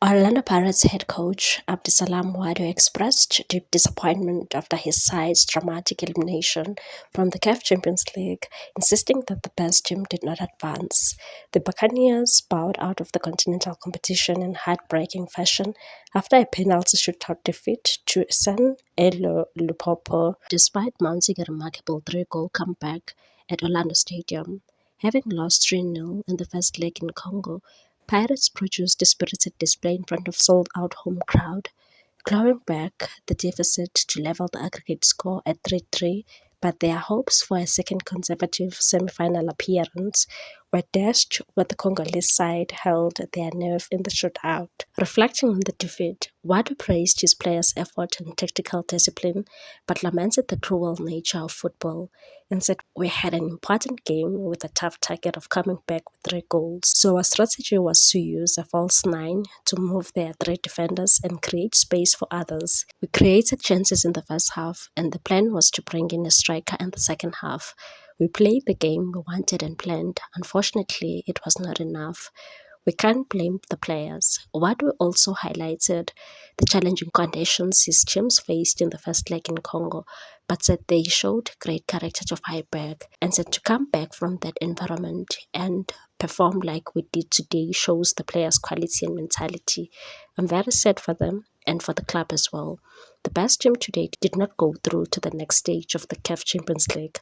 Orlando Pirates head coach Abdisalam Wado expressed deep disappointment after his side's dramatic elimination from the CAF Champions League, insisting that the best team did not advance. The Buccaneers bowed out of the continental competition in heartbreaking fashion after a penalty shootout defeat to San Elo Lupopo, despite mounting a remarkable three-goal comeback at Orlando Stadium. Having lost 3-0 in the first leg in Congo, Pirates produced a spirited display in front of sold-out home crowd, clawing back the deficit to level the aggregate score at 3-3, but their hopes for a second consecutive semi-final appearance were dashed when the Congolese side held their nerve in the shootout. Reflecting on the defeat, Wadu praised his players' effort and tactical discipline, but lamented the cruel nature of football and said we had an important game with a tough target of coming back with 3 goals. So our strategy was to use a false nine to move their 3 defenders and create space for others. We created chances in the first half, and the plan was to bring in a striker in the second half. We played the game we wanted and planned. Unfortunately, it was not enough. We can't blame the players. Wadu also highlighted the challenging conditions his teams faced in the first leg in Congo, but said they showed great character to fight back and said to come back from that environment and perform like we did today shows the players' quality and mentality. I'm very sad for them and for the club as well. The best team today did not go through to the next stage of the CAF Champions League,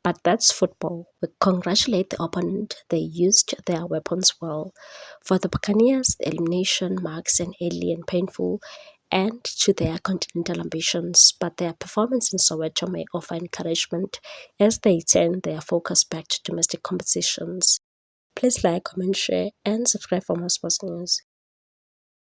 but that's football. We congratulate the opponent. They used their weapons well. For the Buccaneers, the elimination marks an early and painful end to their continental ambitions, but their performance in Soweto may offer encouragement as they turn their focus back to domestic competitions. Please like, comment, share, and subscribe for more sports news.